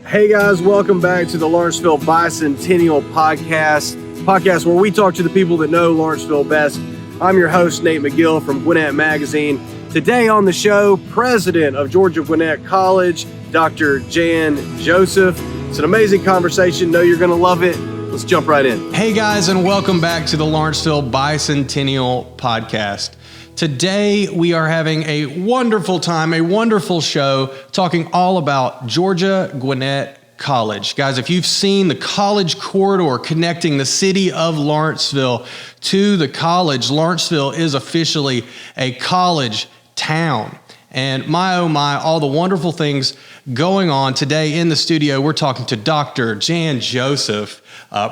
Hey guys, welcome back to the Lawrenceville Bicentennial podcast where we talk to the people that know Lawrenceville best. I'm your host, Nate McGill from Gwinnett Magazine. Today on the show, President of Georgia Gwinnett College, Dr. Jann Joseph. It's an amazing conversation. Know you're going to love it. Let's jump right in. Hey guys, and welcome back to the Lawrenceville Bicentennial podcast. Today, we are having a wonderful time, a wonderful show, talking all about Georgia Gwinnett College. Guys, if you've seen the college corridor connecting the city of Lawrenceville to the college, Lawrenceville is officially a college town. And my, oh my, all the wonderful things going on today in the studio. We're talking to Dr. Jann Joseph,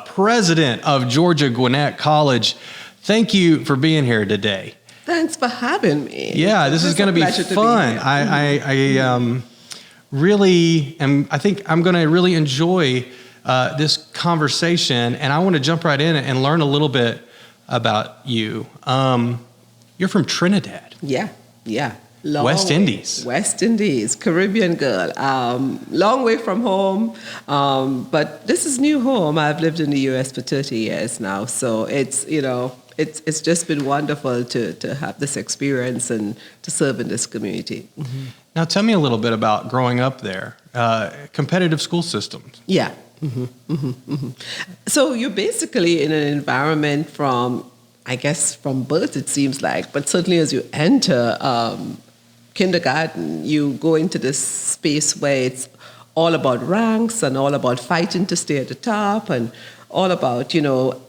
President of Georgia Gwinnett College. Thank you for being here today. Thanks for having me. Yeah, this is going to be fun. I really am. I think I'm going to really enjoy this conversation, and I want to jump right in and learn a little bit about you. You're from Trinidad. Yeah. West Indies, Caribbean girl. Long way from home, but this is new home. I've lived in the U.S. for 30 years now, so it's It's just been wonderful to have this experience and to serve in this community. Mm-hmm. Now, tell me a little bit about growing up there. Competitive school systems. Yeah. Mm-hmm. Mm-hmm. Mm-hmm. So you're basically in an environment from birth, it seems like, but certainly as you enter kindergarten, you go into this space where it's all about ranks and all about fighting to stay at the top and all about,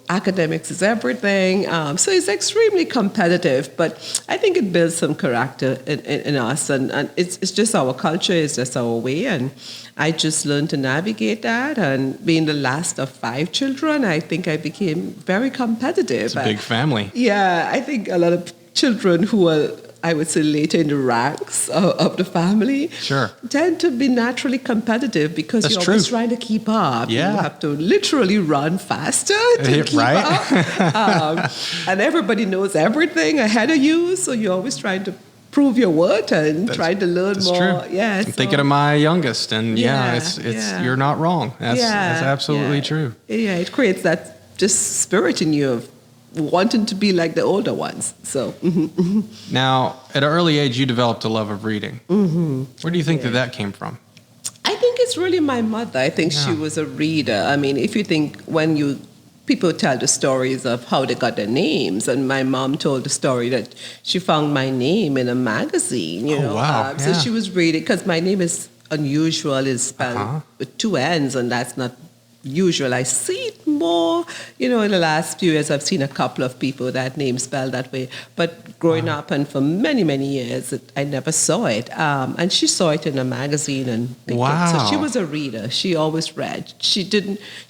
academics is everything. So it's extremely competitive, but I think it builds some character in us. And it's just our culture, it's just our way. And I just learned to navigate that. And being the last of 5 children, I think I became very competitive. It's a big family. Yeah, I think a lot of children who are, I would say, later in the ranks of the family, tend to be naturally competitive because you're always trying to keep up. Yeah. You have to literally run faster to keep up. And everybody knows everything ahead of you, so you're always trying to prove your worth and trying to learn more. True. Yeah, I'm thinking of my youngest, and it's you're not wrong. That's absolutely true. Yeah, it creates that just spirit in you of wanting to be like the older ones. So Now, at an early age, you developed a love of reading. Mm-hmm. Where do you think that came from? I think it's really my mother. I think she was a reader. I mean, if you think when people tell the stories of how they got their names, and my mom told the story that she found my name in a magazine, Wow. So she was reading, because my name is unusual, is spelled with 2 N's, and that's not usual. I see it more, in the last few years, I've seen a couple of people that name spelled that way. But growing up and for many, many years, I never saw it. And she saw it in a magazine and picked it. So she was a reader. She always read. She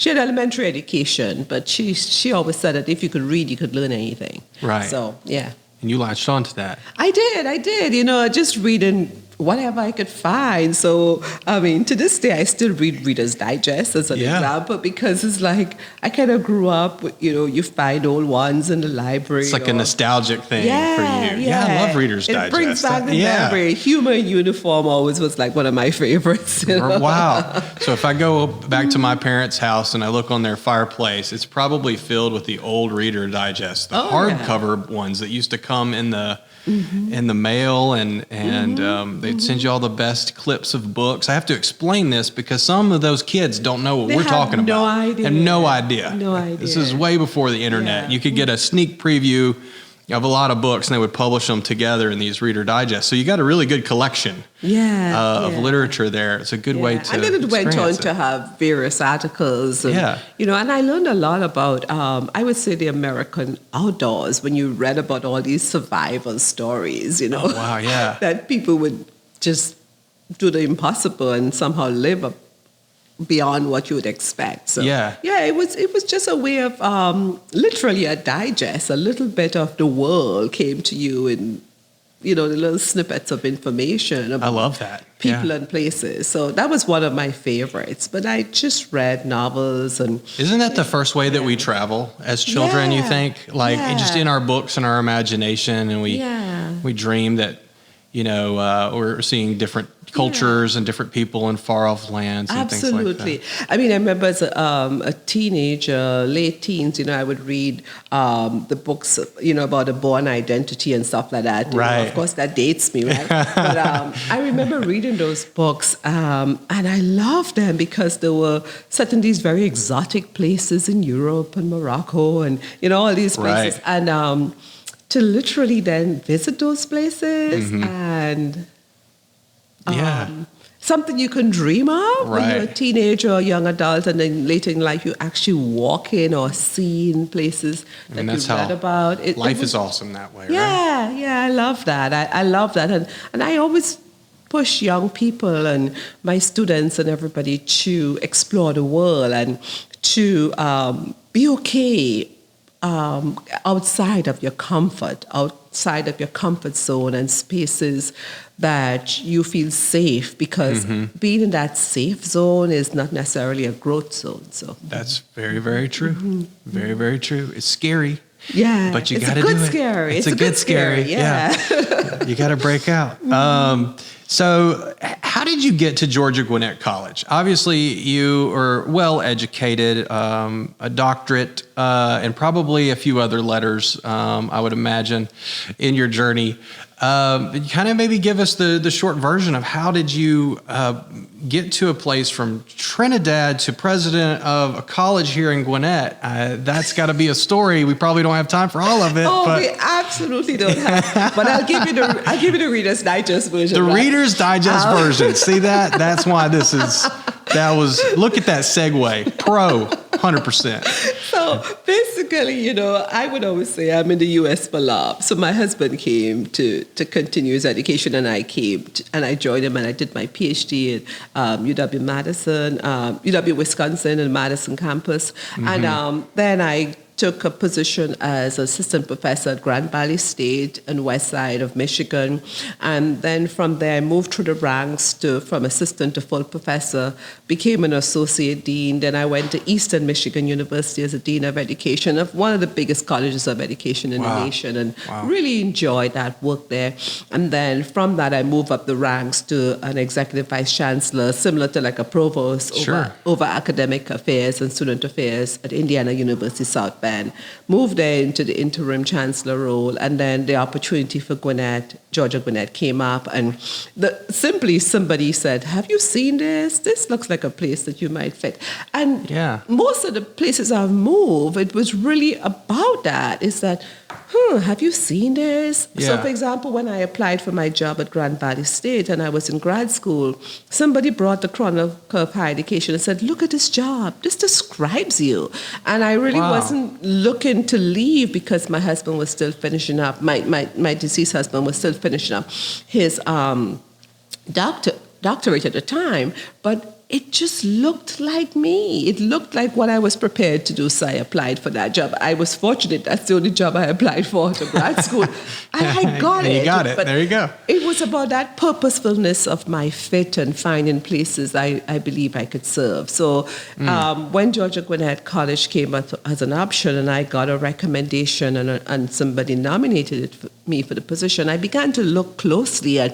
had elementary education, but she always said that if you could read, you could learn anything. Right. So, yeah. And you latched on to that. I did. Just reading whatever I could find. So, I mean, to this day, I still read Reader's Digest as an example, because it's like, I kind of grew up, you find old ones in the library. It's like a nostalgic thing for you. Yeah, I love Reader's Digest. It brings back the memory. Humor in Uniform always was like one of my favorites. Wow. So if I go back to my parents' house and I look on their fireplace, it's probably filled with the old Reader Digest, the hardcover ones that used to come in the mail, and they'd send you all the best clips of books. I have to explain this because some of those kids don't know what we're talking about. They have no idea. This is way before the internet. You could get a sneak preview of a lot of books, and they would publish them together in these Reader Digests. So you got a really good collection of literature there. It's a good way to. And then it went on to have various articles. And, and I learned a lot about, I would say, the American outdoors when you read about all these survival stories, that people would just do the impossible and somehow live up beyond what you would expect. So it was just a way of literally a digest. A little bit of the world came to you in the little snippets of information about I love that. People and places. So that was one of my favorites. But I just read novels. And isn't that the first way that we travel as children, you think? Like just in our books and our imagination, and we dream that we're seeing different cultures and different people in far off lands and Absolutely. things like that. I mean, I remember as a teenager, late teens, I would read the books, about a born identity and stuff like that. Right. Of course, that dates me, right? But I remember reading those books, and I loved them because they were set in these very exotic places in Europe and Morocco and, all these places. Right. And to literally then visit those places and... something you can dream of when you're a teenager or young adult, and then later in life you actually walk in or see in places that you read about. Life is awesome that way, right? Yeah, I love that. I love that. And I always push young people and my students and everybody to explore the world and to be okay outside of your comfort zone and spaces that you feel safe, because being in that safe zone is not necessarily a growth zone. So that's very, very true. Very, very true. It's scary. Yeah, but you got to do it. Scary. It's a good scary. Yeah. You got to break out. So how did you get to Georgia Gwinnett College? Obviously, you are well educated, a doctorate, and probably a few other letters, I would imagine, in your journey. Kind of maybe give us the short version of how did you get to a place from Trinidad to president of a college here in Gwinnett? That's got to be a story. We probably don't have time for all of it. Oh, we absolutely don't have. But I'll give you the Reader's Digest version. The Reader's Digest version. See that? That's why look at that segue. Pro, 100%. So basically, I would always say I'm in the U.S. for love. So my husband came to continue his education, and I came and I joined him, and I did my PhD at UW Wisconsin and Madison campus. And then I took a position as assistant professor at Grand Valley State and West Side of Michigan. And then from there, I moved through the ranks from assistant to full professor, became an associate dean. Then I went to Eastern Michigan University as a dean of education, of one of the biggest colleges of education in the nation, and really enjoyed that work there. And then from that, I moved up the ranks to an executive vice chancellor, similar to like a provost over academic affairs and student affairs at Indiana University South Bend. Moved there into the interim chancellor role, and then the opportunity for Georgia Gwinnett came up, and simply somebody said, "Have you seen this? This looks like a place that you might fit." And most of the places I've moved, it was really about that. Is that, have you seen this? Yeah. So, for example, when I applied for my job at Grand Valley State and I was in grad school, somebody brought the Chronicle of Higher Education and said, "Look at this job. This describes you." And I really wasn't looking to leave because my husband was still finishing up. My deceased husband was still finishing up his doctorate at the time, but it just looked like me. It looked like what I was prepared to do, so I applied for that job. I was fortunate. That's the only job I applied for to grad school. And I got it. You got it. But there you go. It was about that purposefulness of my fit and finding places I believe I could serve. So when Georgia Gwinnett College came as an option and I got a recommendation and somebody nominated me for the position, I began to look closely at,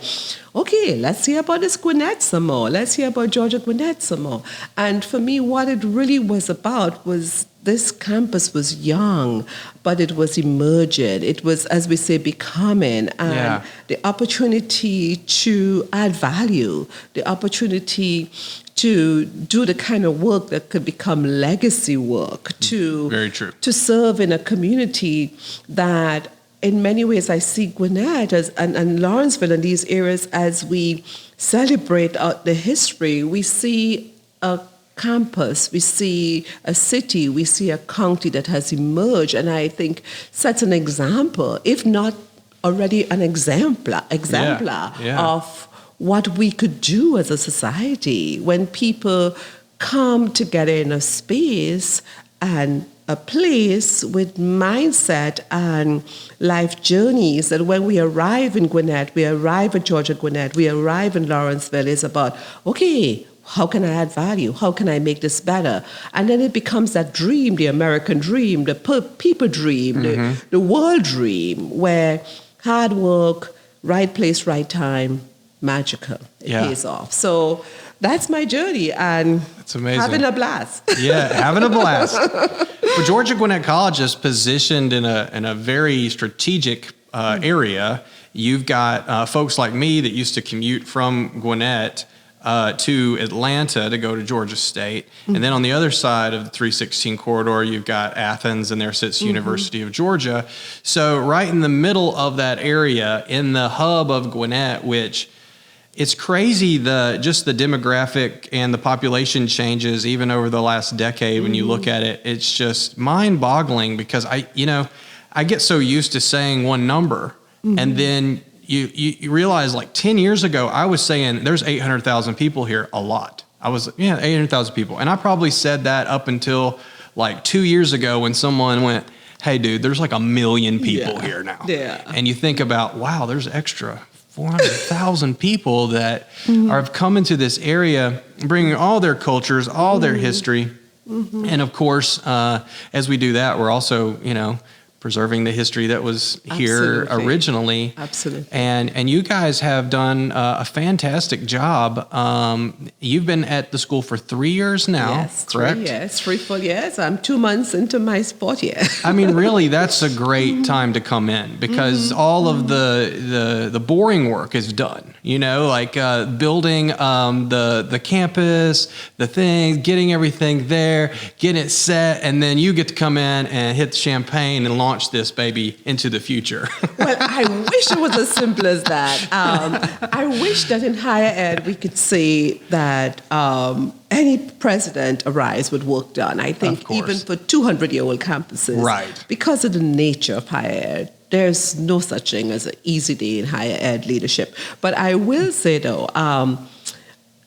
okay, let's hear about this Gwinnett some more. Let's hear about Georgia Gwinnett some more. And for me, what it really was about was this campus was young, but it was emerging. It was, as we say, becoming. And the opportunity to add value, the opportunity to do the kind of work that could become legacy work, Very true. To serve in a community that, in many ways, I see Gwinnett and Lawrenceville and these areas as we celebrate the history. We see a campus, we see a city, we see a county that has emerged, and I think sets an example, if not already an exemplar of what we could do as a society when people come together in a space and a place with mindset and life journeys that when we arrive in Gwinnett, we arrive at Georgia Gwinnett, we arrive in Lawrenceville, is about, okay, how can I add value? How can I make this better? And then it becomes that dream, the American dream, the people dream, the world dream, where hard work, right place, right time, magical. It pays off. So that's my journey, and it's amazing. Having a blast. Yeah, having a blast. Well, Georgia Gwinnett College is positioned in a very strategic area. You've got folks like me that used to commute from Gwinnett to Atlanta to go to Georgia State. Mm-hmm. And then on the other side of the 316 corridor, you've got Athens, and there sits University of Georgia. So right in the middle of that area, in the hub of Gwinnett, which it's crazy, just the demographic and the population changes even over the last decade. When you look at it, it's just mind-boggling, because I get so used to saying one number, and then you realize, like 10 years ago, I was saying there's 800,000 people here, a lot. 800,000 people. And I probably said that up until like 2 years ago, when someone went, hey dude, there's like 1 million people here now. Yeah. And you think about, wow, there's extra 400,000 people that have come into this area, bringing all their cultures, all their history. And of course, as we do that, we're also, preserving the history that was here originally. Absolutely. And you guys have done a fantastic job. You've been at the school for 3 years now, yes, correct? 3 years, 3 full years. I'm 2 months into my 4th year. I mean, really, that's a great time to come in, because all of the boring work is done. Like building the campus, the things, getting everything there, getting it set, and then you get to come in and hit the champagne and launch this baby into the future. Well, I wish it was as simple as that. I wish that in higher ed we could say that any president arrives with work done. I think even for 200-year-old campuses, right, because of the nature of higher ed, there's no such thing as an easy day in higher ed leadership. But I will say, though,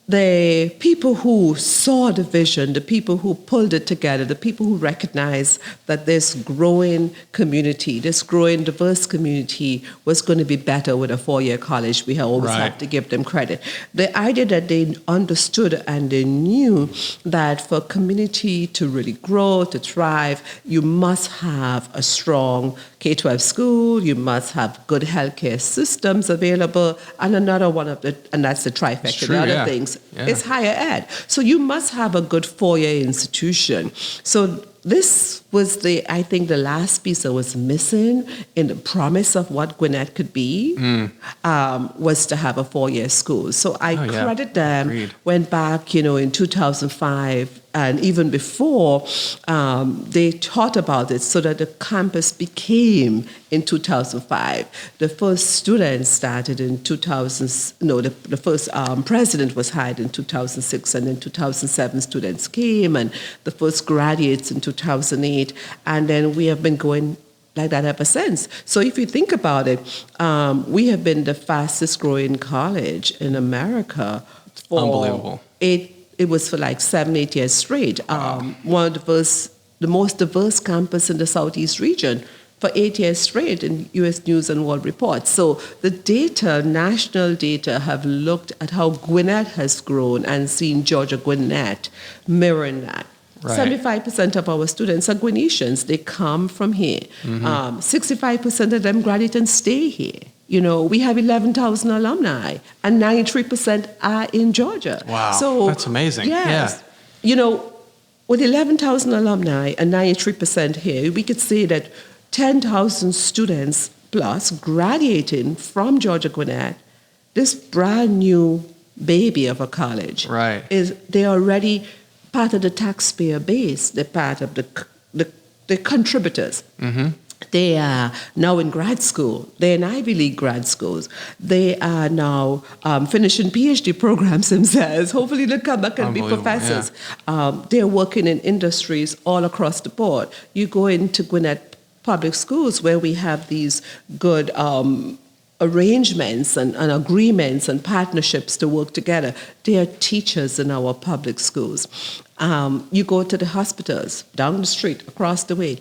the people who saw the vision, the people who pulled it together, the people who recognized that this growing community, this growing diverse community was going to be better with a 4-year college, we always have to give them credit. The idea that they understood and they knew that for a community to really grow, to thrive, you must have a strong K-12 school, you must have good healthcare systems available, and another one of the, and that's the trifecta, the other things, is higher ed. So you must have a good 4-year institution. So this was I think the last piece that was missing in the promise of what Gwinnett could be, was to have a 4-year school. So I credit them. Agreed. Went back, in 2005, and even before, they thought about it so that the campus became in 2005. The first students started in 2000. No, the first president was hired in 2006, and in 2007 students came, and the first graduates in 2008, and then we have been going like that ever since. So if you think about it, we have been the fastest growing college in America for unbelievable. It was for like 7-8 years straight. One of the most diverse campus in the Southeast region for 8 years straight in U.S. News and World Report. So the data, national data, have looked at how Gwinnett has grown and seen Georgia Gwinnett mirroring that. Right. 75% of our students are Gwinnetians. They come from here. 65% of them graduate and stay here. We have 11,000 alumni, and 93% are in Georgia. Wow, so that's amazing. Yes, with 11,000 alumni and 93% here, we could say that 10,000 students plus graduating from Georgia Gwinnett, this brand new baby of a college, they're already part of the taxpayer base. They're part of the contributors. They are now in grad school. They're in Ivy League grad schools. They are now finishing PhD programs themselves. Hopefully they'll come back and be professors. Yeah. They're working in industries all across the board. You go into Gwinnett public schools where we have these good arrangements and agreements and partnerships to work together. They are teachers in our public schools. You go to the hospitals down the street, across the way.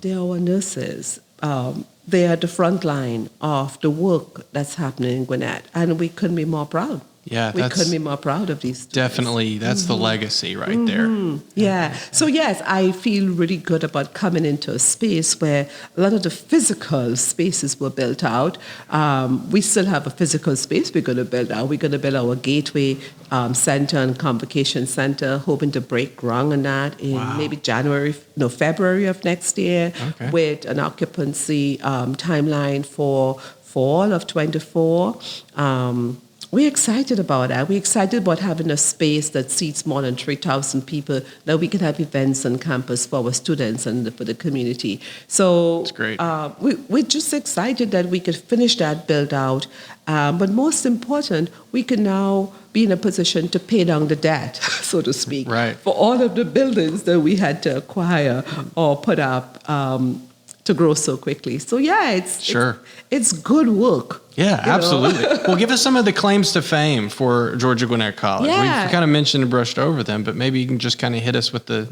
They are our nurses. They are the front line of the work that's happening in Gwinnett, and we couldn't be more proud. Yeah, we couldn't be more proud of these students. Definitely, that's the legacy right there. Yeah. So yes, I feel really good about coming into a space where a lot of the physical spaces were built out. We still have a physical space we're going to build out. We're going to build our Gateway Center and Convocation Center, hoping to break ground on that in maybe February of next year, with an occupancy timeline for fall of 24. We're excited about that. We're excited about having a space that seats more than 3,000 people, that we can have events on campus for our students and for the community. So that's great. We're just excited that we could finish that build out. But most important, we can now be in a position to pay down the debt, so to speak, for all of the buildings that we had to acquire or put up to grow so quickly. So yeah, it's good work. Yeah, absolutely. Well, give us some of the claims to fame for Georgia Gwinnett College. Yeah. We've kind of mentioned and brushed over them, but maybe you can just kind of hit us with the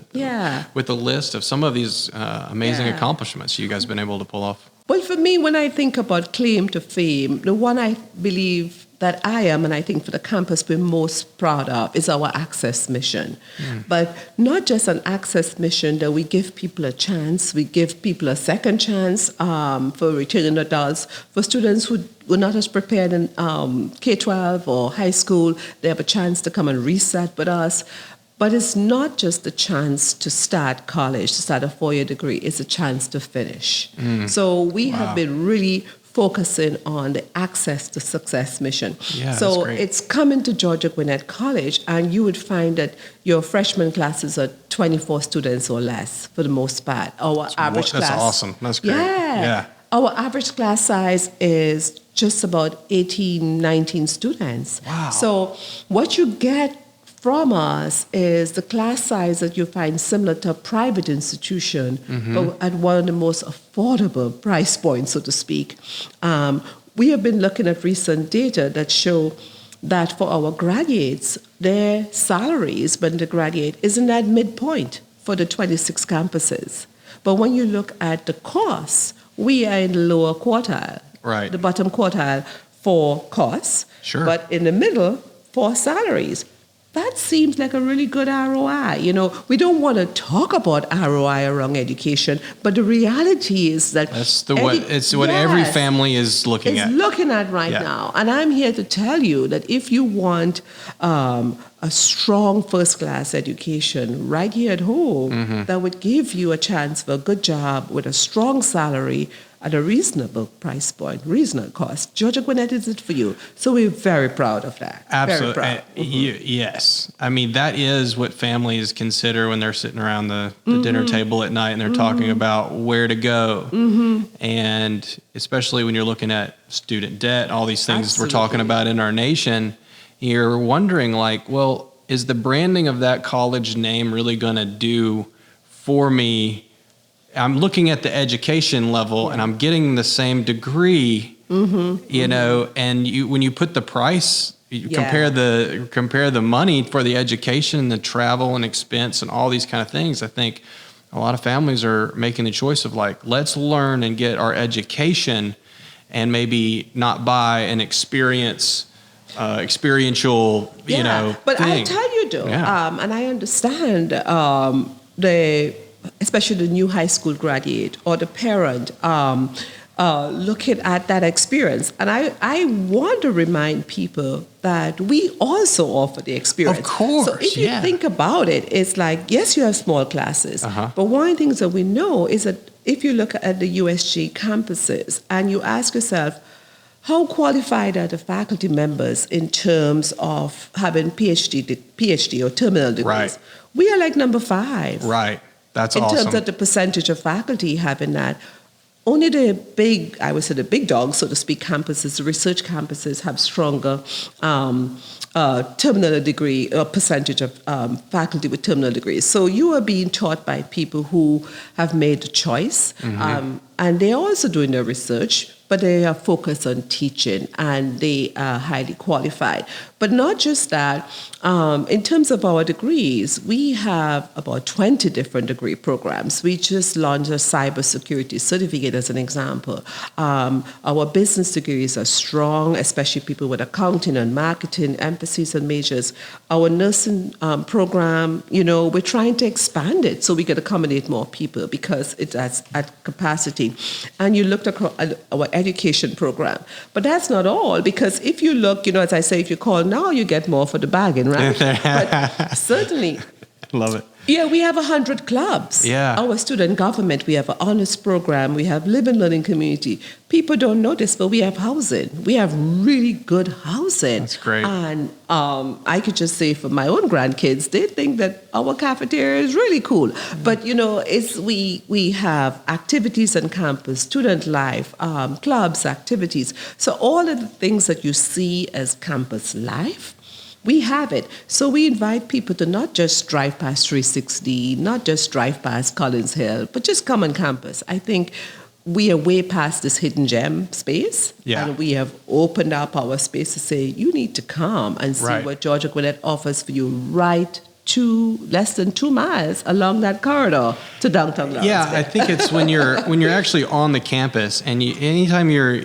list of some of these amazing accomplishments you guys have been able to pull off. Well, for me, when I think about claim to fame, the one I believe that I am, and I think for the campus we're most proud of, is our access mission. But not just an access mission that we give people a chance, we give people a second chance for returning adults, for students who were not as prepared in K-12 or high school, they have a chance to come and reset with us. But it's not just a chance to start college, to start a 4-year degree, it's a chance to finish. So we have been really focusing on the Access to Success mission. Yeah, so it's coming to Georgia Gwinnett College, and you would find that your freshman classes are 24 students or less for the most part. Our average class. That's awesome. That's great. Yeah. Our average class size is just about 18, 19 students. Wow. So what you get from us is the class size that you find similar to a private institution, but at one of the most affordable price points, so to speak. We have been looking at recent data that show that for our graduates, their salaries when they graduate is in that midpoint for the 26 campuses. But when you look at the costs, we are in the lower quartile, the bottom quartile for costs, but in the middle for salaries. That seems like a really good ROI. You know, we don't want to talk about ROI around education, but the reality is that it's what every family is looking at right now. And I'm here to tell you that if you want a strong first-class education right here at home, that would give you a chance for a good job with a strong salary at a reasonable price point, reasonable cost, Georgia Gwinnett is it for you. So we're very proud of that. Absolutely. Very proud. Yes. I mean, that is what families consider when they're sitting around the dinner table at night and they're talking about where to go. And especially when you're looking at student debt, all these things we're talking about in our nation, you're wondering like, well, is the branding of that college name really going to do for me? I'm looking at the education level and I'm getting the same degree, you know, and when you put the price, you compare the money for the education, the travel and expense and all these kind of things. I think a lot of families are making the choice of like, let's learn and get our education and maybe not buy an experiential, you know, but thing. I'll tell you though, and I understand especially the new high school graduate or the parent looking at that experience. And I want to remind people that we also offer the experience. Of course, so if you think about it, it's like, yes, you have small classes, but one of the things that we know is that if you look at the USG campuses and you ask yourself, how qualified are the faculty members in terms of having PhD or terminal degrees? We are like number 5. That's in awesome. terms of the percentage of faculty having that. Only the big dogs, so to speak, campuses, the research campuses have stronger terminal degree or percentage of faculty with terminal degrees. So you are being taught by people who have made a choice, and they're also doing their research, but they are focused on teaching, and they are highly qualified. But not just that. In terms of our degrees, we have about 20 different degree programs. We just launched a cybersecurity certificate as an example. Our business degrees are strong, especially people with accounting and marketing, emphasis and majors. Our nursing program, we're trying to expand it so we can accommodate more people because it's at capacity. And you looked at our education program. But that's not all, because if you look, as I say, if you call now, you get more for the bargain, right? But certainly. Love it. Yeah, we have 100 clubs. Yeah. Our student government, we have an honors program, we have live and learning community. People don't know this, but we have housing. We have really good housing. That's great. And I could just say for my own grandkids, they think that our cafeteria is really cool. But, we have activities on campus, student life, clubs, activities. So all of the things that you see as campus life, we have it. So we invite people to not just drive past 360, not just drive past Collins Hill, but just come on campus. I think we are way past this hidden gem space. Yeah. And we have opened up our space to say, you need to come and see what Georgia Gwinnett offers for you right less than 2 miles along that corridor to downtown Lawrenceville. Yeah, I think it's when you're actually on the campus, and anytime you're,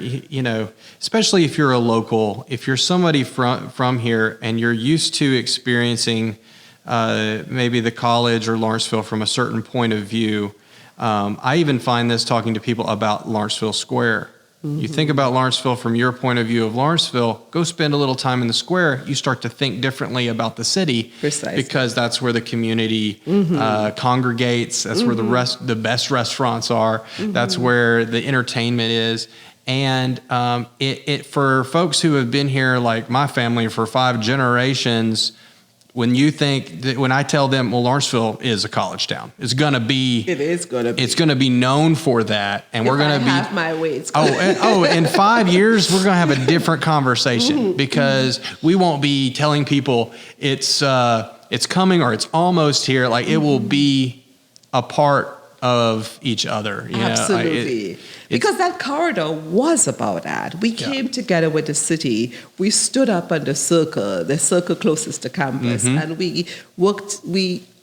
especially if you're a local, if you're somebody from here and you're used to experiencing maybe the college or Lawrenceville from a certain point of view. I even find this talking to people about Lawrenceville Square. You think about Lawrenceville from your point of view of Lawrenceville, go spend a little time in the square, you start to think differently about the city. Precisely. Because that's where the community congregates, that's where the best restaurants are, that's where the entertainment is. And it for folks who have been here, like my family, for 5 generations, when I tell them, well, Lawrenceville is a college town, it's going to be known for that. And we're going to be half my way. in 5 years, we're going to have a different conversation because we won't be telling people it's coming or it's almost here. Like it will be a part of each other. Absolutely. Because that corridor was about that. We came together with the city. We stood up on the circle closest to campus, and we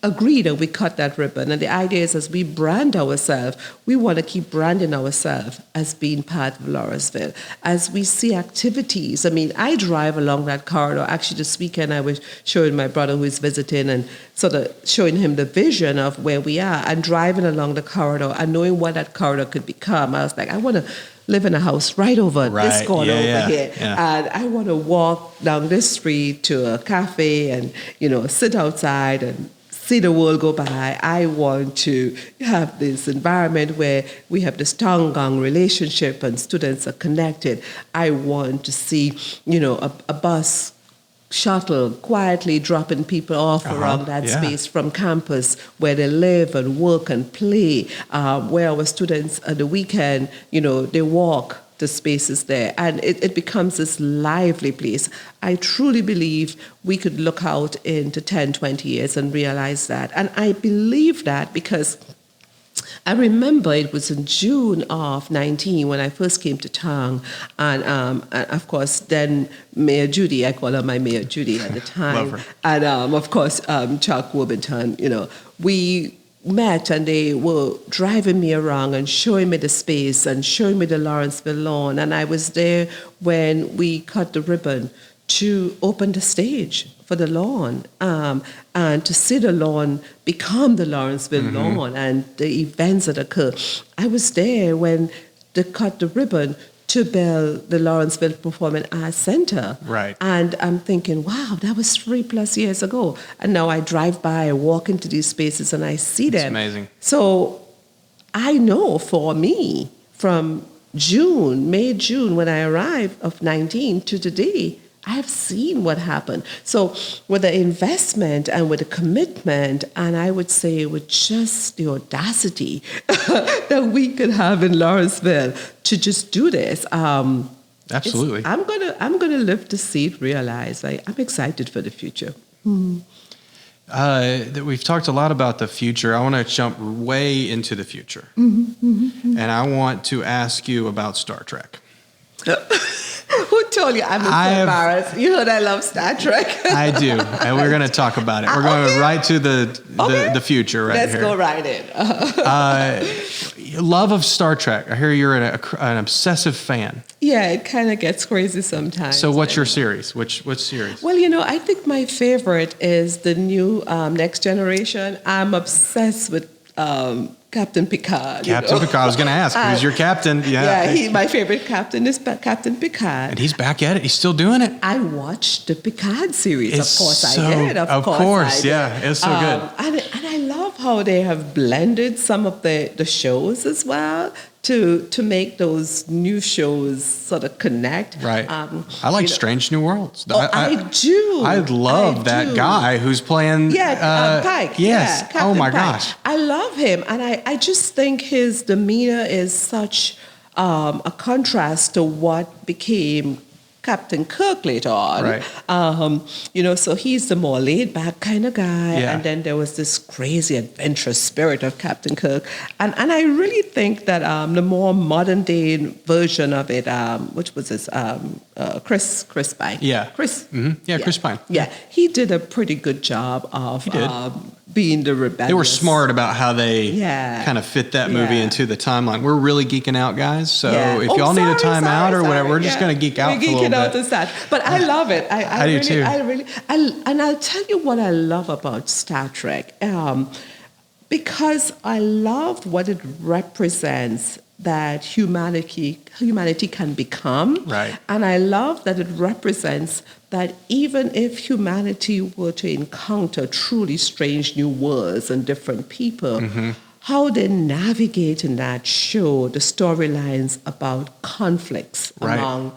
agreed and we cut that ribbon. And the idea is, as we brand ourselves, we want to keep branding ourselves as being part of Lawrenceville. As we see activities, I drive along that corridor. Actually, this weekend I was showing my brother who is visiting and sort of showing him the vision of where we are, and driving along the corridor and knowing what that corridor could become. I was like, I want to live in a house right over this corner here. Yeah. And I want to walk down this street to a cafe and, sit outside and see the world go by. I want to have this environment where we have this tongue-gang relationship and students are connected. I want to see, a bus shuttle quietly dropping people off around that space from campus where they live and work and play, where our students at the weekend, they walk the spaces there, and it becomes this lively place. I truly believe we could look out into 10, 20 years and realize that. And I believe that because I remember it was in June of 19 when I first came to town, and of course then Mayor Judy, I call her my Mayor Judy at the time, Love her. And of course Chuck Worthington, we met and they were driving me around and showing me the space and showing me the Lawrenceville lawn, and I was there when we cut the ribbon to open the stage for the lawn, and to see the lawn become the Lawrenceville lawn and the events that occur. I was there when they cut the ribbon to build the Lawrenceville Performing Arts Center. Right. And I'm thinking, wow, that was 3+ years ago. And now I drive by, I walk into these spaces and I see them. It's amazing. So I know for me, from May, June, when I arrived of 19 to today, I have seen what happened. So with the investment and with the commitment, and I would say with just the audacity that we could have in Lawrenceville to just do this. Absolutely. I'm gonna live to see it realized. I'm excited for the future. We've talked a lot about the future. I want to jump way into the future. And I want to ask you about Star Trek. Who told you I'm embarrassed? You heard I love Star Trek. I do, and we're going to talk about it. We're going right to the future right Let's here. Let's go right in. Love of Star Trek. I hear you're an obsessive fan. Yeah, it kind of gets crazy sometimes. So what's your series? Which series? Well, I think my favorite is the new Next Generation. I'm obsessed with Captain Picard. Captain Picard. I was going to ask, who's your captain? Yeah, my favorite captain is Captain Picard. And he's back at it. He's still doing it. I watched the Picard series. Of course I did. Of course, yeah. It's so good. And I love how they have blended some of the shows as well to make those new shows sort of connect. Right. I like Strange New Worlds. I do. I love that guy who's playing. Pike. Yes. Yeah, oh my Pike. gosh. I love him, and I just think his demeanor is such a contrast to what became Captain Kirk later on. Right. So he's the more laid back kind of guy. Yeah. And then there was this crazy adventurous spirit of Captain Kirk. And I really think that the more modern day version of it, which was this Chris Pine. Yeah. Chris. Mm-hmm. Yeah, Chris Pine. Yeah. He did a pretty good job of being the rebellious. They were smart about how they kind of fit that movie into the timeline. We're really geeking out, guys. So if y'all need a timeout or whatever, we're just going to geek out for a little bit. But I love it. I do really, too. And I'll tell you what I love about Star Trek, because I love what it represents that humanity can become. Right. And I love that it represents that even if humanity were to encounter truly strange new worlds and different people, how they navigate in that show the storylines about conflicts among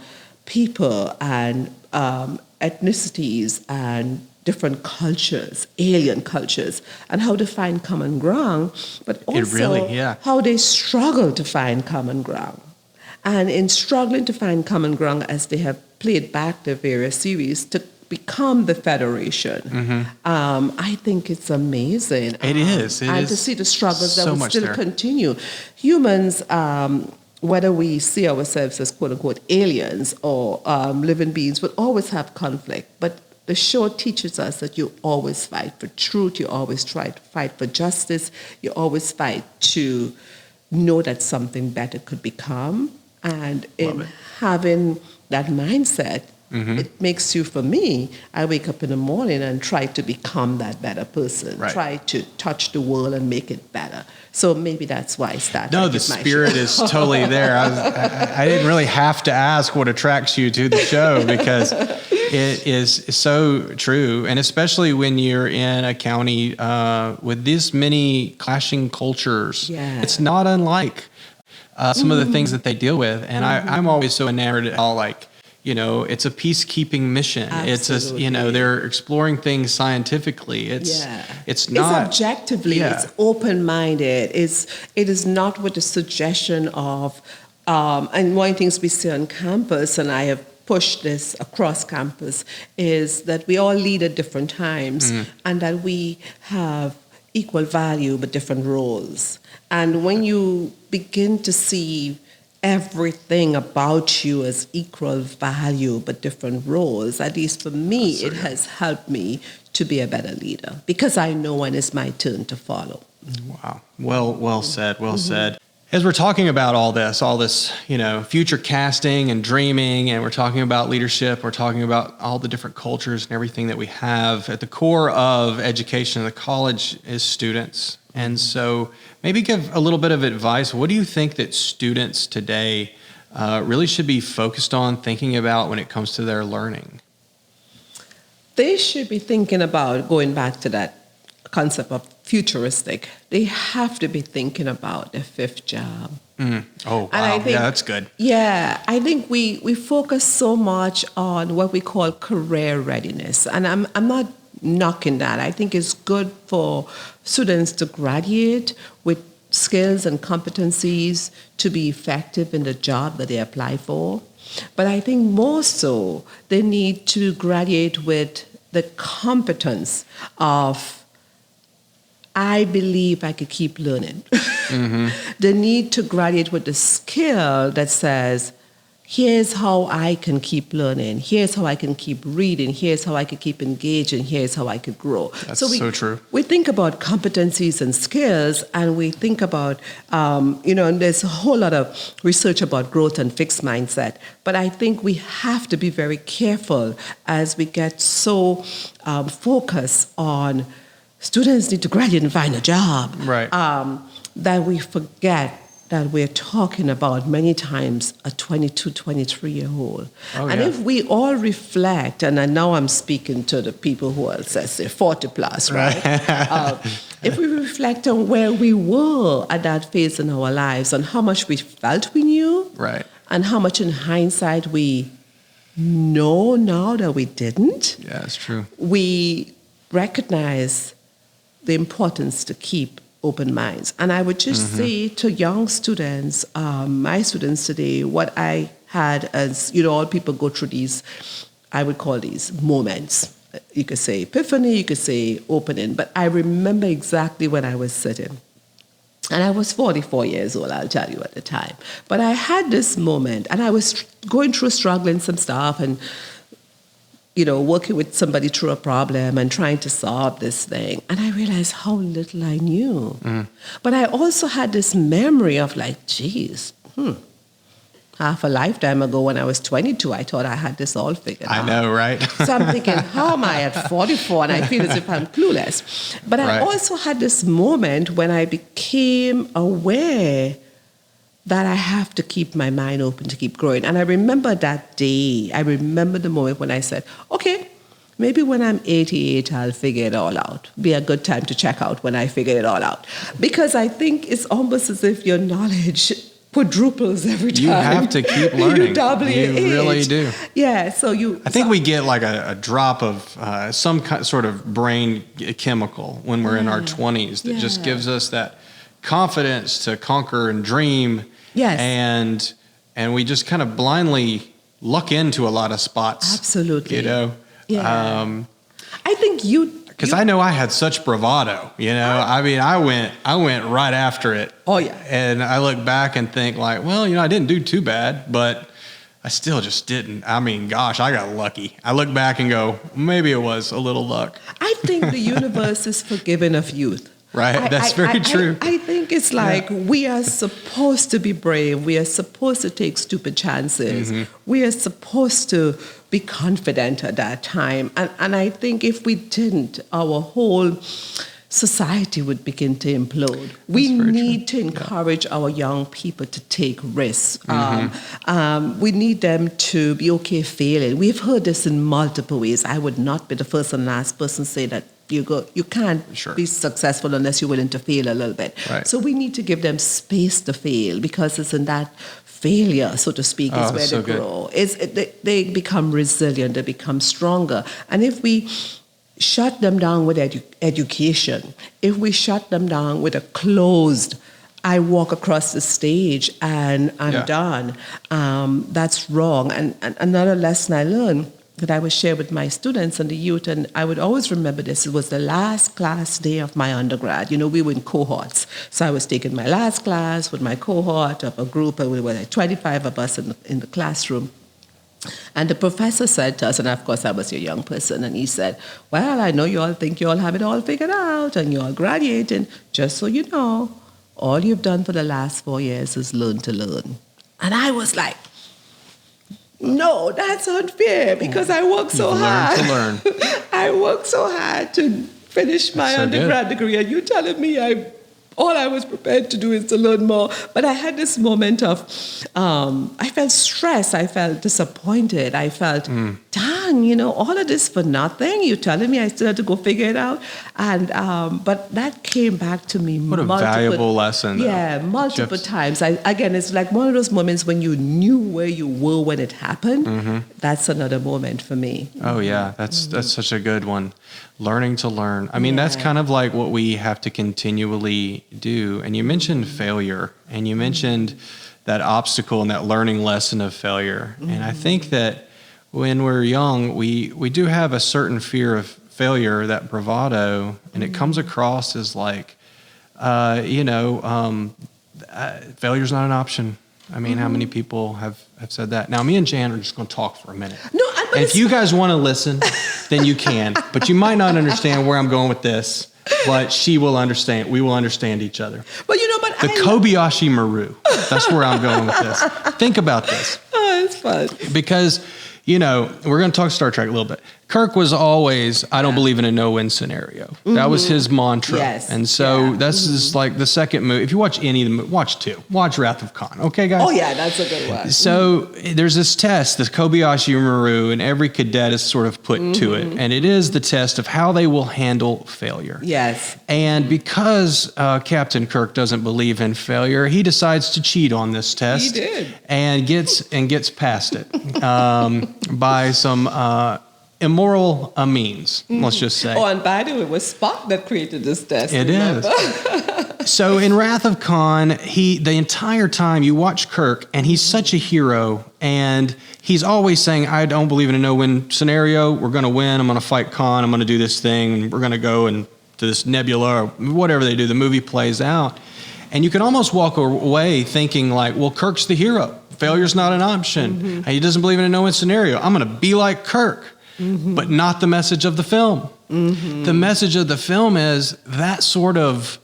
people and ethnicities and different cultures, alien cultures, and how to find common ground, but also how they struggle to find common ground. And in struggling to find common ground as they have played back their various series to become the Federation, I think it's amazing. It is. And to see the struggles that will still continue. Humans, whether we see ourselves as quote-unquote aliens or living beings, will always have conflict. But the show teaches us that you always fight for truth, you always try to fight for justice, you always fight to know that something better could become. And in having that mindset, it makes you, for me, I wake up in the morning and try to become that better person, try to touch the world and make it better. So maybe that's why I started. No, the spirit is totally there. I didn't really have to ask what attracts you to the show because it is so true. And especially when you're in a county with this many clashing cultures, it's not unlike some of the things that they deal with. And I'm always so enamored at all, it's a peacekeeping mission. Absolutely. It's they're exploring things scientifically. It's not. It's objectively. It's open-minded. It is not with the suggestion of, and one of the things we see on campus, and I have pushed this across campus, is that we all lead at different times, and that we have equal value but different roles. And when you begin to see everything about you as equal value but different roles, at least for me, it has helped me to be a better leader because I know when it's my turn to follow. Wow. Well said. Well said. As we're talking about all this, future casting and dreaming, and we're talking about leadership, we're talking about all the different cultures and everything that we have. At the core of education in the college is students. And so maybe give a little bit of advice. What do you think that students today really should be focused on, thinking about when it comes to their learning? They should be thinking about, going back to that concept of futuristic, they have to be thinking about their fifth job. Oh, wow. And I think, that's good. Yeah, I think we focus so much on what we call career readiness. And I'm not knocking that. I think it's good for students to graduate with skills and competencies to be effective in the job that they apply for. But I think more so, they need to graduate with the competence of, I believe I could keep learning. They need to graduate with the skill that says, here's how I can keep learning. Here's how I can keep reading. Here's how I can keep engaging. Here's how I could grow. That's so true. We think about competencies and skills, and we think about, and there's a whole lot of research about growth and fixed mindset. But I think we have to be very careful as we get so focused on students need to graduate and find a job. Right. That we forget that we're talking about many times a 22, 23-year-old. And if we all reflect, and I know I'm speaking to the people who are, let's say, 40 plus, right? If we reflect on where we were at that phase in our lives, and how much we felt we knew, right, and how much in hindsight we know now that we didn't. Yeah, that's true. We recognize the importance to keep open minds. And I would just say to young students, my students today, what I had as, all people go through these, I would call these moments. You could say epiphany, you could say opening, but I remember exactly when I was sitting. And I was 44 years old, I'll tell you at the time. But I had this moment, and I was going through struggling some stuff, and working with somebody through a problem and trying to solve this thing. And I realized how little I knew. But I also had this memory of half a lifetime ago when I was 22, I thought I had this all figured out. I know, right? So I'm thinking, how am I at 44? And I feel as if I'm clueless. But I also had this moment when I became aware that I have to keep my mind open to keep growing. And I remember that day. I remember the moment when I said, okay, maybe when I'm 88, I'll figure it all out. Be a good time to check out when I figure it all out. Because I think it's almost as if your knowledge quadruples every time. You have to keep learning. You double your age. Really do. Yeah, so I think we get like a drop of some sort of brain chemical when we're in our 20s that just gives us that confidence to conquer and dream. Yes. And we just kind of blindly luck into a lot of spots. Absolutely. Yeah. I think because I know I had such bravado, I mean, I went right after it. Oh yeah. And I look back and think like, well, I didn't do too bad, but I still just didn't. I mean, gosh, I got lucky. I look back and go, maybe it was a little luck. I think the universe is forgiving of youth. Right, that's very true. I think it's like we are supposed to be brave. We are supposed to take stupid chances. We are supposed to be confident at that time. And I think if we didn't, our whole society would begin to implode. We need to encourage our young people to take risks. We need them to be okay failing. We've heard this in multiple ways. I would not be the first and last person to say that you can't be successful unless you're willing to fail a little bit. Right. So we need to give them space to fail, because it's in that failure, so to speak, is where they grow. They become resilient, they become stronger. And if we shut them down with education, if we shut them down with a closed, I walk across the stage and I'm done, that's wrong. And another lesson I learned that I would share with my students and the youth, and I would always remember this. It was the last class day of my undergrad. We were in cohorts. So I was taking my last class with my cohort of a group, and we were like 25 of us in the classroom. And the professor said to us, and of course I was a young person, and he said, well, I know you all think you all have it all figured out and you're all graduating. Just so you know, all you've done for the last 4 years is learn to learn. And I was like, no, that's unfair, because I worked so hard. To learn. I worked so hard to finish my undergrad degree, and you're telling me all I was prepared to do is to learn more. But I had this moment of, I felt stressed, I felt disappointed, I felt, dang, all of this for nothing? You're telling me I still have to go figure it out? And but that came back to me. What a valuable lesson. Yeah, multiple times. Again, it's like one of those moments when you knew where you were when it happened. That's another moment for me. Oh yeah, that's such a good one. Learning to learn. I mean, that's kind of like what we have to continually do. And you mentioned failure, and you mentioned that obstacle and that learning lesson of failure. And I think that when we're young, we do have a certain fear of failure, that bravado, and it comes across as like, failure's not an option. I mean, how many people have said that? Now, me and Jann are just going to talk for a minute. No, and if you guys want to listen, then you can. But you might not understand where I'm going with this. But she will understand. We will understand each other. But you know, but the Kobayashi Maru. That's where I'm going with this. Think about this. Oh, it's fun. Because, you know, we're going to talk Star Trek a little bit. Kirk was always, I don't believe in a no-win scenario. Mm-hmm. That was his mantra. Yes. And so this is like the second movie. If you watch any of the movies, watch two. Watch Wrath of Khan. Okay, guys? Oh, yeah, that's a good one. So there's this test, this Kobayashi Maru, and every cadet is sort of put to it. And it is the test of how they will handle failure. Yes. And because Captain Kirk doesn't believe in failure, he decides to cheat on this test. He did. And gets past it by some immoral means, let's just say. Oh, and by the way, it was Spock that created this test. It is. So in Wrath of Khan, the entire time you watch Kirk, and he's such a hero, and he's always saying, I don't believe in a no-win scenario. We're going to win. I'm going to fight Khan. I'm going to do this thing. We're going to go to this nebula or whatever they do. The movie plays out. And you can almost walk away thinking like, well, Kirk's the hero. Failure's not an option. He doesn't believe in a no-win scenario. I'm going to be like Kirk. But not the message of the film. The message of the film is that sort of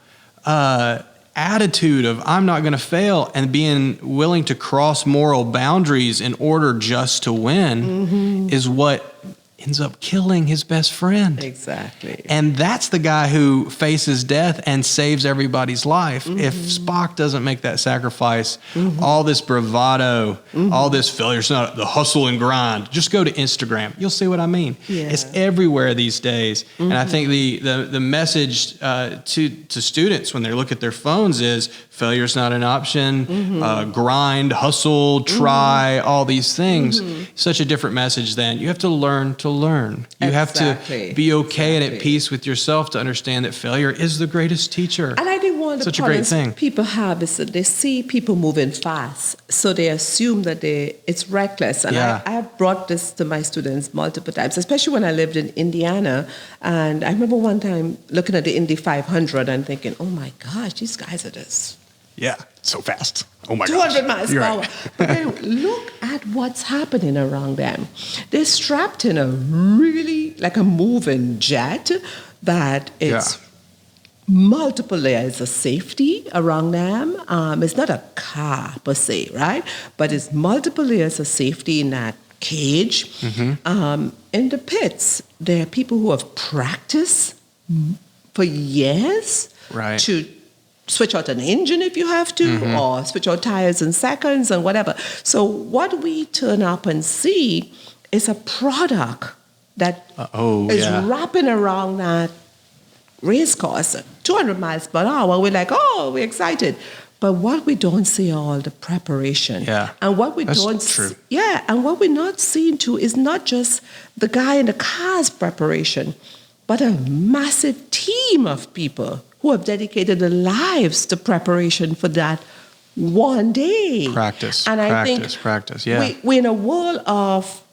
attitude of I'm not going to fail and being willing to cross moral boundaries in order just to win is what ends up killing his best friend. Exactly. And that's the guy who faces death and saves everybody's life. If Spock doesn't make that sacrifice, all this bravado, all this failure's not the hustle and grind. Just go to Instagram. You'll see what I mean. Yeah. It's everywhere these days. And I think the message to students when they look at their phones is failure's not an option, grind, hustle, try, all these things. Such a different message than you have to learn to learn. You have to be okay and at peace with yourself to understand that failure is the greatest teacher. And I think one of the problems thing. people have is that they see people moving fast, so they assume that it's reckless. And I have brought this to my students multiple times, especially when I lived in Indiana. And I remember one time looking at the Indy 500 and thinking, oh my gosh, these guys are just... Yeah, so fast. Oh my gosh. 200 miles per hour. Right. But then look at what's happening around them. They're strapped in a really, like a moving jet that it's multiple layers of safety around them. It's not a car per se, right? But it's multiple layers of safety in that cage. In the pits, there are people who have practiced for years to switch out an engine if you have to, or switch out tires in seconds and whatever. So what we turn up and see is a product that is wrapping around that race course at 200 miles per hour. We're like, oh, we're excited. But what we don't see are all the preparation. Yeah. And what we That's don't true. and what we're not seeing too is not just the guy in the car's preparation, but a massive team of people who have dedicated their lives to preparation for that one day. Practice, and I think yeah. We're in a world of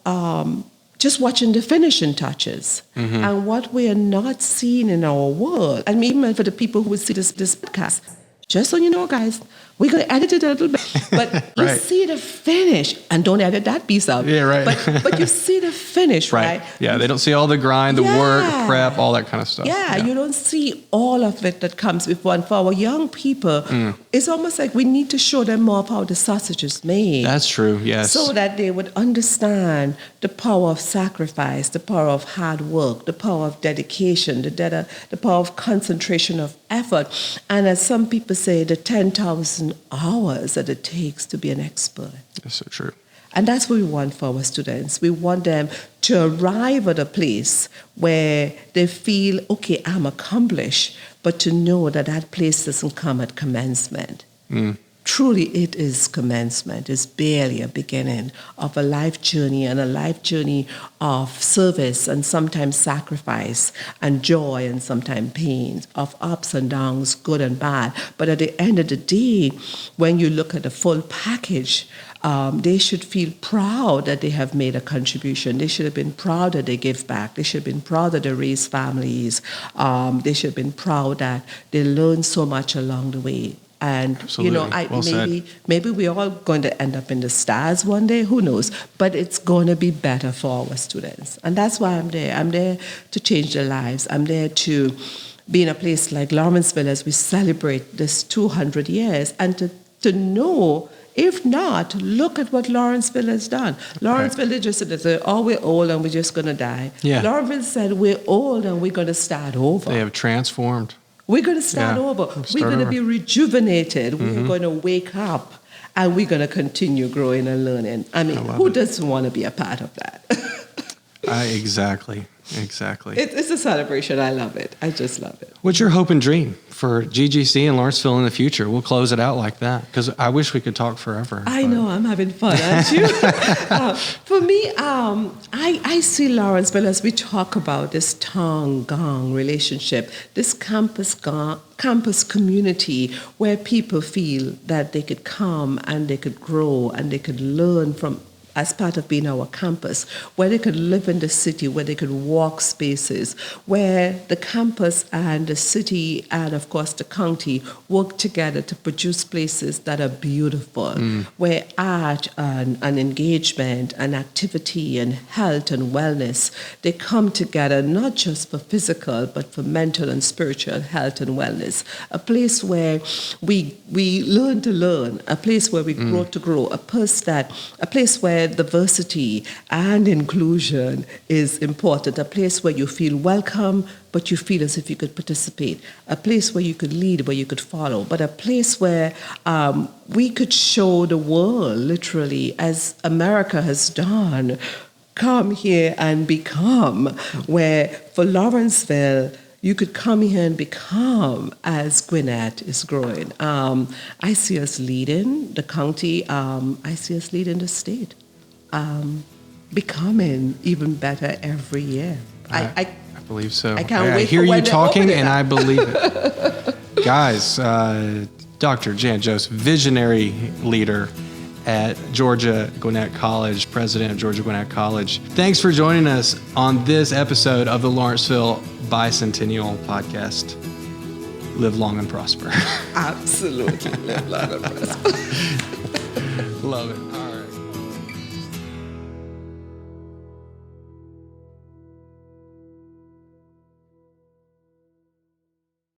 just watching the finishing touches. And what we are not seeing in our world, and even for the people who will see this podcast, just so you know, guys, we're going to edit it a little bit, but you see the finish, and don't edit that piece out. Yeah, right. But you see the finish, right? Yeah, they don't see all the grind, the work, the prep, all that kind of stuff. Yeah, you don't see all of it that comes with one. For our young people, it's almost like we need to show them more of how the sausage is made. That's true, yes. So that they would understand the power of sacrifice, the power of hard work, the power of dedication, the power of concentration of effort. And as some people say, the 10,000 hours that it takes to be an expert. That's so true. And that's what we want for our students. We want them to arrive at a place where they feel, okay, I'm accomplished, but to know that that place doesn't come at commencement. Truly, it is commencement. It's barely a beginning of a life journey, and a life journey of service and sometimes sacrifice and joy and sometimes pain, of ups and downs, good and bad. But at the end of the day, when you look at the full package, they should feel proud that they have made a contribution. They should have been proud that they give back. They should have been proud that they raise families. They should have been proud that they learn so much along the way. And, Absolutely. maybe we're all going to end up in the stars one day, who knows? But it's going to be better for our students. And that's why I'm there. I'm there to change their lives. I'm there to be in a place like Lawrenceville as we celebrate this 200 years and to know, if not, look at what Lawrenceville has done. Lawrenceville did just said, oh, we're old and we're just going to die. Yeah. Lawrenceville said, we're old and we're going to start over. They have transformed. We're going to start over. We're going to be rejuvenated. We're going to wake up and we're going to continue growing and learning. I mean, who doesn't want to be a part of that? Exactly. It's a celebration. I love it. I just love it. What's your hope and dream for GGC and Lawrenceville in the future? We'll close it out like that because I wish we could talk forever. I know. I'm having fun, aren't you? For me, I see Lawrenceville as we talk about this tongue-gong relationship, this campus community where people feel that they could come and they could grow and they could learn from as part of being our campus, where they could live in the city, where they could walk spaces, where the campus and the city and, of course, the county work together to produce places that are beautiful, where art and engagement and activity and health and wellness, they come together not just for physical, but for mental and spiritual health and wellness. A place where we learn to learn, a place where we grow to grow, a place where diversity and inclusion is important, a place where you feel welcome, but you feel as if you could participate, a place where you could lead, where you could follow, but a place where we could show the world, literally, as America has done, come here and become, where for Lawrenceville, you could come here and become as Gwinnett is growing. I see us leading the county. I see us leading the state. Becoming even better every year. I believe so. I can't wait. I hear you talking, and I believe it. Guys, Dr. Jann Joseph, visionary leader at Georgia Gwinnett College, president of Georgia Gwinnett College. Thanks for joining us on this episode of the Lawrenceville Bicentennial podcast. Live long and prosper. Absolutely. Live long and prosper. Love it.